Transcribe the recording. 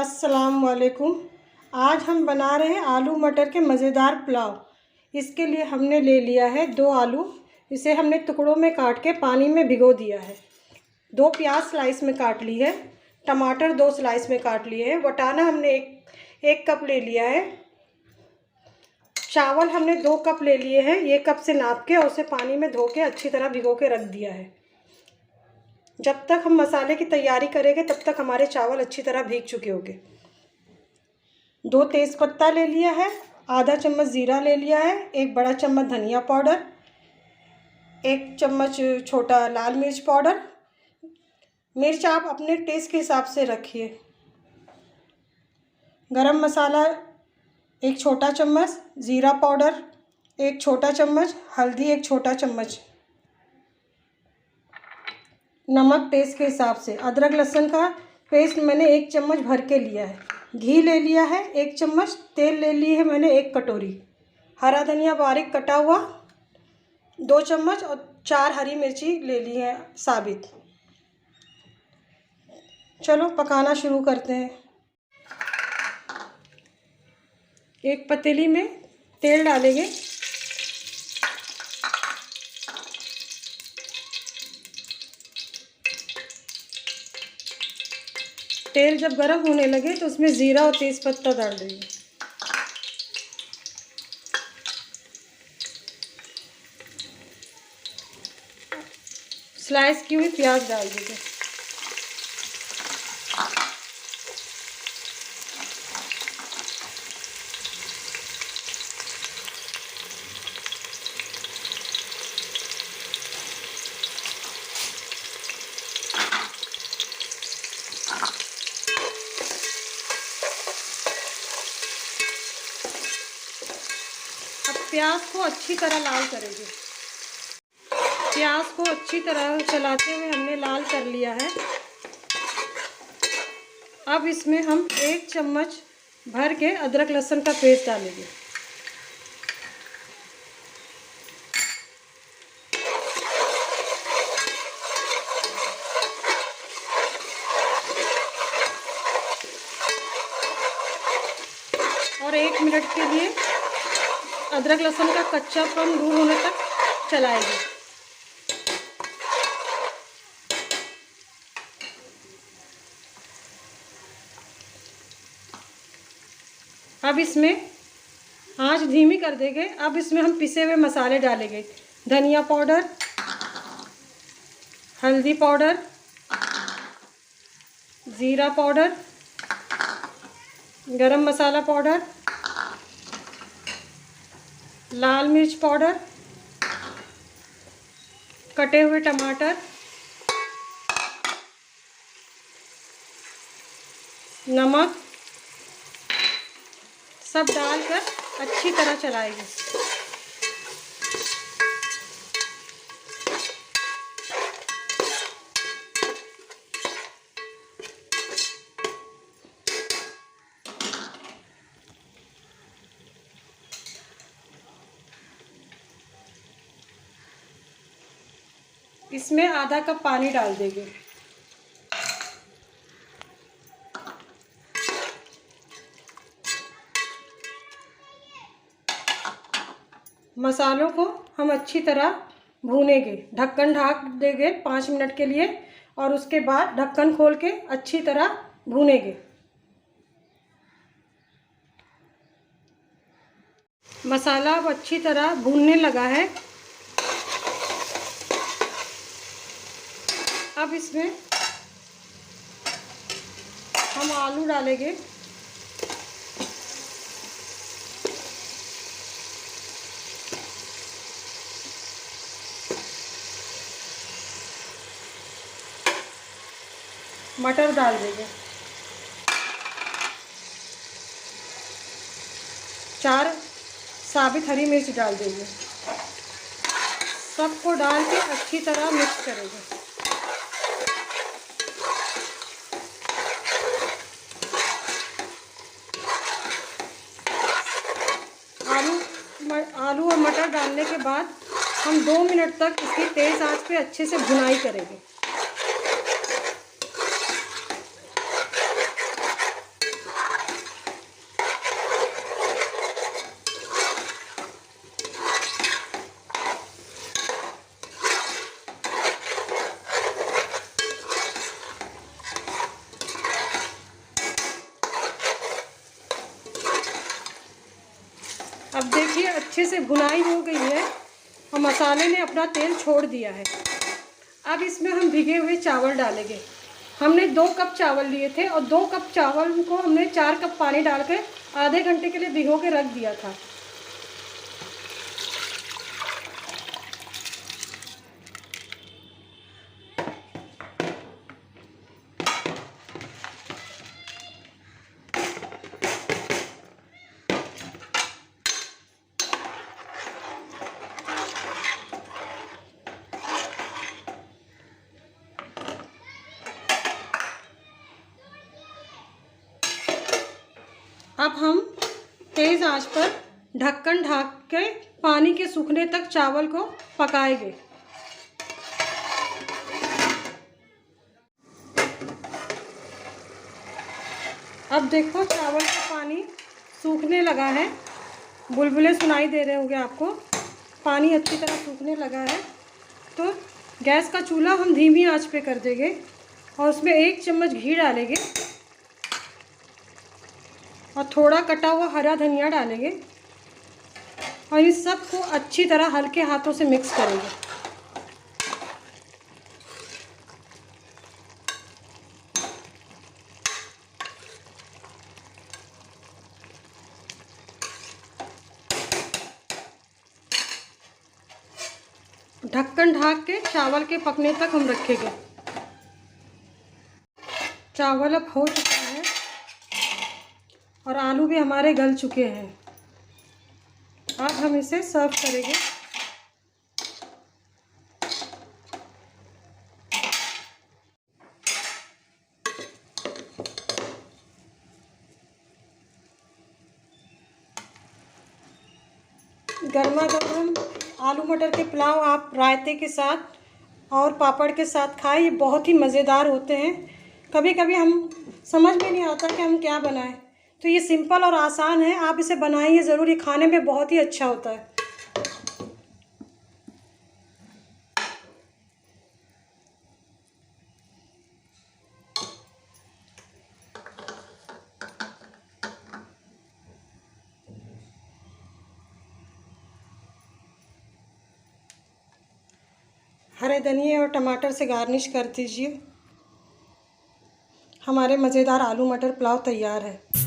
अस्सलाम वालेकुम। आज हम बना रहे हैं आलू मटर के मज़ेदार पुलाव। इसके लिए हमने ले लिया है 2 आलू। इसे हमने टुकड़ों में काट के पानी में भिगो दिया है। 2 प्याज स्लाइस में काट ली है। टमाटर 2 स्लाइस में काट लिए हैं। वटाना हमने एक कप ले लिया है। चावल हमने 2 कप ले लिए हैं। 1 कप से नाप के और उसे पानी में धो के अच्छी तरह भिगो के रख दिया है। जब तक हम मसाले की तैयारी करेंगे तब तक हमारे चावल अच्छी तरह भीग चुके होंगे। 2 तेज़पत्ता ले लिया है, आधा चम्मच ज़ीरा ले लिया है, 1 बड़ा चम्मच धनिया पाउडर, 1 चम्मच छोटा लाल मिर्च पाउडर। मिर्च आप अपने टेस्ट के हिसाब से रखिए। गरम मसाला 1 छोटा चम्मच, ज़ीरा पाउडर 1 छोटा चम्मच, हल्दी 1 छोटा चम्मच, नमक टेस्ट के हिसाब से। अदरक लहसुन का पेस्ट मैंने 1 चम्मच भर के लिया है। घी ले लिया है 1 चम्मच। तेल ले ली है मैंने 1 कटोरी। हरा धनिया बारीक कटा हुआ 2 चम्मच और 4 हरी मिर्ची ले ली है साबित। चलो पकाना शुरू करते हैं। एक पतीली में तेल डालेंगे। तेल जब गर्म होने लगे तो उसमें ज़ीरा और तेज़पत्ता डाल देंगे। स्लाइस की हुई प्याज डाल देंगे। अब प्याज को अच्छी तरह लाल करेंगे। प्याज को अच्छी तरह चलाते हुए हमने लाल कर लिया है। अब इसमें हम 1 चम्मच भर के अदरक लहसुन का पेस्ट डालेंगे। और 1 मिनट के लिए अदरक लहसुन का कच्चापन दूर होने तक चलाएंगे। अब इसमें आंच धीमी कर देंगे। अब इसमें हम पिसे हुए मसाले डालेंगे। धनिया पाउडर, हल्दी पाउडर, ज़ीरा पाउडर, गरम मसाला पाउडर, लाल मिर्च पाउडर, कटे हुए टमाटर, नमक सब डालकर अच्छी तरह चलाएंगे। इसमें आधा कप पानी डाल देंगे। मसालों को हम अच्छी तरह भूनेंगे। ढक्कन ढक देंगे 5 मिनट के लिए और उसके बाद ढक्कन खोल के अच्छी तरह भूनेंगे। मसाला अब अच्छी तरह भूनने लगा है। अब इसमें हम आलू डालेंगे। मटर डाल देंगे। 4 साबित हरी मिर्च डाल देंगे। सबको डाल के अच्छी तरह मिक्स करेंगे। आलू और मटर डालने के बाद हम 2 मिनट तक इसकी तेज़ आंच पे अच्छे से भुनाई करेंगे। अच्छे से भुनाई हो गई है और मसाले ने अपना तेल छोड़ दिया है। अब इसमें हम भिगे हुए चावल डालेंगे। हमने 2 कप चावल लिए थे और 2 कप चावल को हमने 4 कप पानी डाल के आधे घंटे के लिए भिगो के रख दिया था। अब हम तेज़ आंच पर ढक्कन ढक के पानी के सूखने तक चावल को पकाएंगे। अब देखो चावल का पानी सूखने लगा है, बुलबुले सुनाई दे रहे होंगे आपको। पानी अच्छी तरह सूखने लगा है तो गैस का चूल्हा हम धीमी आंच पे कर देंगे और उसमें 1 चम्मच घी डालेंगे और थोड़ा कटा हुआ हरा धनिया डालेंगे और इस सब को अच्छी तरह हल्के हाथों से मिक्स करेंगे। ढक्कन ढक के चावल के पकने तक हम रखेंगे। चावल अब हो चुका है और आलू भी हमारे गल चुके हैं। अब हम इसे सर्व करेंगे। गर्मा गर्म आलू मटर के पुलाव आप रायते के साथ और पापड़ के साथ खाएं। ये बहुत ही मज़ेदार होते हैं। कभी कभी हम समझ में नहीं आता कि हम क्या बनाएं, तो ये सिंपल और आसान है। आप इसे बनाइए ज़रूर, ये खाने में बहुत ही अच्छा होता है। हरे धनिए और टमाटर से गार्निश कर दीजिए। हमारे मज़ेदार आलू मटर पुलाव तैयार है।